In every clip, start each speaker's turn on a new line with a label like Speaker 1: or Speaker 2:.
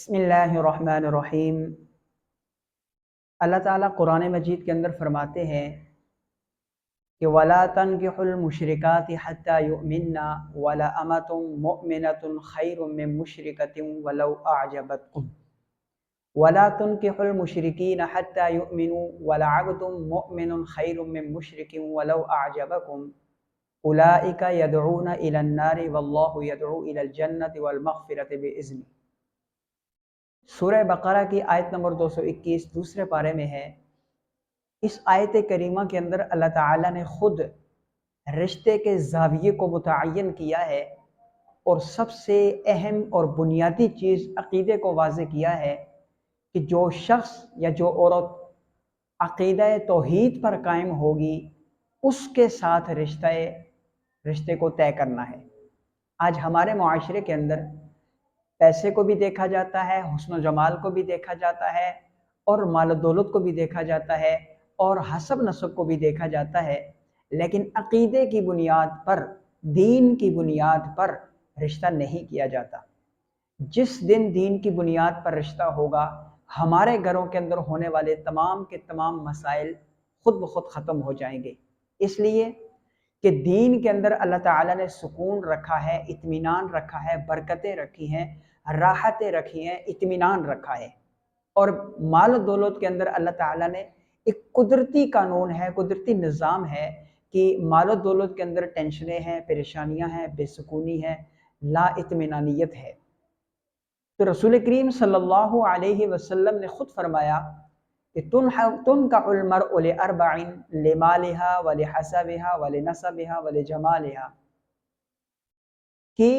Speaker 1: بسم اللہ الرحمن الرحیم۔ اللہ تعالیٰ قرآن مجید کے اندر فرماتے ہیں کہ وَلَا تَنْكِحُوا الْمُشْرِكَاتِ حَتَّى يُؤْمِنَّ وَلَأَمَةٌ مُؤْمِنَةٌ خَيْرٌ مِّن مُشْرِكَةٍ وَلَوْ أَعْجَبَتْكُمْ وَلَا تُنْكِحُوا الْمُشْرِكِينَ حَتَّى يُؤْمِنُوا وَلَعَبْدٌ مُؤْمِنٌ خَيْرٌ مِّن مُشْرِكٍ وَلَوْ أَعْجَبَكُمْ أُولَٰئِكَ يَدْعُونَ إِلَى النَّارِ وَاللَّهُ يَدْعُو إِلَى الْجَنَّةِ وَالْمَغْفِرَةِ بِإِذْنِهِ۔ سورہ بقرہ کی آیت نمبر 221 دوسرے پارے میں ہے۔ اس آیت کریمہ کے اندر اللہ تعالیٰ نے خود رشتے کے زاویے کو متعین کیا ہے اور سب سے اہم اور بنیادی چیز عقیدے کو واضح کیا ہے کہ جو شخص یا جو عورت عقیدہ توحید پر قائم ہوگی اس کے ساتھ رشتے کو طے کرنا ہے۔ آج ہمارے معاشرے کے اندر پیسے کو بھی دیکھا جاتا ہے، حسن و جمال کو بھی دیکھا جاتا ہے، اور مال و دولت کو بھی دیکھا جاتا ہے، اور حسب نسب کو بھی دیکھا جاتا ہے، لیکن عقیدے کی بنیاد پر، دین کی بنیاد پر رشتہ نہیں کیا جاتا۔ جس دن دین کی بنیاد پر رشتہ ہوگا، ہمارے گھروں کے اندر ہونے والے تمام کے تمام مسائل خود بخود ختم ہو جائیں گے، اس لیے کہ دین کے اندر اللہ تعالیٰ نے سکون رکھا ہے، اطمینان رکھا ہے، برکتیں رکھی ہیں، راحتیں رکھی ہیں، اطمینان رکھا ہے۔ اور مال و دولت کے اندر اللہ تعالیٰ نے ایک قدرتی قانون ہے، قدرتی نظام ہے کہ مال و دولت کے اندر ٹینشنیں ہیں، پریشانیاں ہیں، بے سکونی ہے، لا اطمینانیت ہے۔ تو رسول کریم صلی اللہ علیہ وسلم نے خود فرمایا کہ تنکح المرء لاربع لمالها ولحسبها ولنسبها ولجمالها، کہ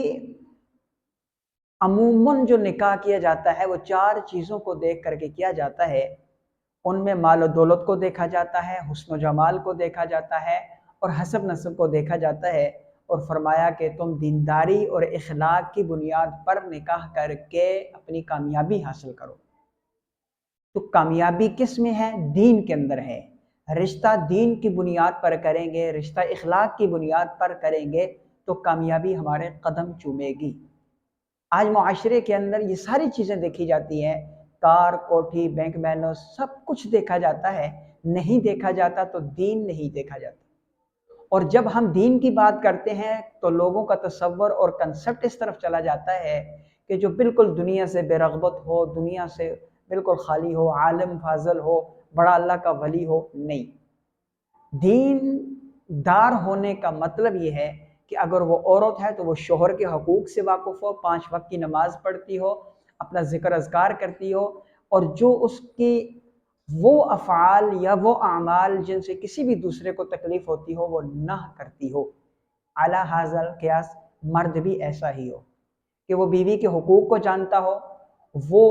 Speaker 1: عموماً جو نکاح کیا جاتا ہے وہ چار چیزوں کو دیکھ کر کے کیا جاتا ہے۔ ان میں مال و دولت کو دیکھا جاتا ہے، حسن و جمال کو دیکھا جاتا ہے، اور حسب نسب کو دیکھا جاتا ہے، اور فرمایا کہ تم دینداری اور اخلاق کی بنیاد پر نکاح کر کے اپنی کامیابی حاصل کرو۔ تو کامیابی کس میں ہے؟ دین کے اندر ہے۔ رشتہ دین کی بنیاد پر کریں گے، رشتہ اخلاق کی بنیاد پر کریں گے تو کامیابی ہمارے قدم چومے گی۔ آج معاشرے کے اندر یہ ساری چیزیں دیکھی جاتی ہیں، کار، کوٹھی، بینک بیلنس، سب کچھ دیکھا جاتا ہے، نہیں دیکھا جاتا تو دین نہیں دیکھا جاتا۔ اور جب ہم دین کی بات کرتے ہیں تو لوگوں کا تصور اور کنسپٹ اس طرف چلا جاتا ہے کہ جو بالکل دنیا سے بے رغبت ہو، دنیا سے بالکل خالی ہو، عالم فاضل ہو، بڑا اللہ کا ولی ہو۔ نہیں، دین دار ہونے کا مطلب یہ ہے کہ اگر وہ عورت ہے تو وہ شوہر کے حقوق سے واقف ہو، 5 وقت کی نماز پڑھتی ہو، اپنا ذکر اذکار کرتی ہو، اور جو اس کی وہ افعال یا وہ اعمال جن سے کسی بھی دوسرے کو تکلیف ہوتی ہو وہ نہ کرتی ہو۔ اعلیٰ حاضر قیاس مرد بھی ایسا ہی ہو کہ وہ بیوی کے حقوق کو جانتا ہو، وہ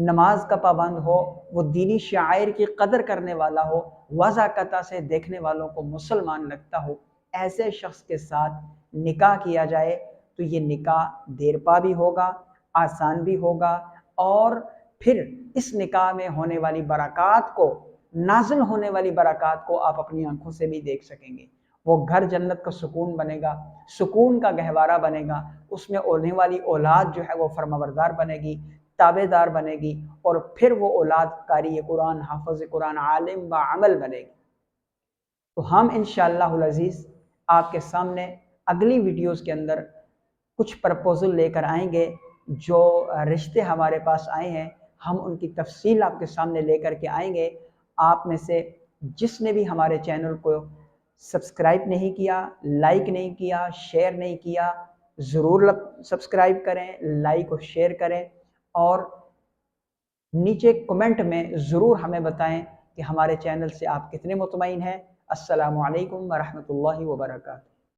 Speaker 1: نماز کا پابند ہو، وہ دینی شعائر کی قدر کرنے والا ہو، وضاقتہ سے دیکھنے والوں کو مسلمان لگتا ہو۔ ایسے شخص کے ساتھ نکاح کیا جائے تو یہ نکاح دیرپا بھی ہوگا، آسان بھی ہوگا، اور پھر اس نکاح میں ہونے والی برکات کو، نازل ہونے والی برکات کو آپ اپنی آنکھوں سے بھی دیکھ سکیں گے۔ وہ گھر جنت کا سکون بنے گا، سکون کا گہوارہ بنے گا، اس میں ہونے والی اولاد جو ہے وہ فرمانبردار بنے گی، تابع دار بنے گی، اور پھر وہ اولاد قاری قرآن، حافظ قرآن، عالم بعمل بنے گی۔ تو ہم انشاءاللہ العزیز آپ کے سامنے اگلی ویڈیوز کے اندر کچھ پرپوزل لے کر آئیں گے۔ جو رشتے ہمارے پاس آئے ہیں ہم ان کی تفصیل آپ کے سامنے لے کر کے آئیں گے۔ آپ میں سے جس نے بھی ہمارے چینل کو سبسکرائب نہیں کیا، لائک نہیں کیا، شیئر نہیں کیا، ضرور سبسکرائب کریں، لائک اور شیئر کریں، اور نیچے کمنٹ میں ضرور ہمیں بتائیں کہ ہمارے چینل سے آپ کتنے مطمئن ہیں۔ السلام علیکم ورحمۃ اللہ وبرکاتہ۔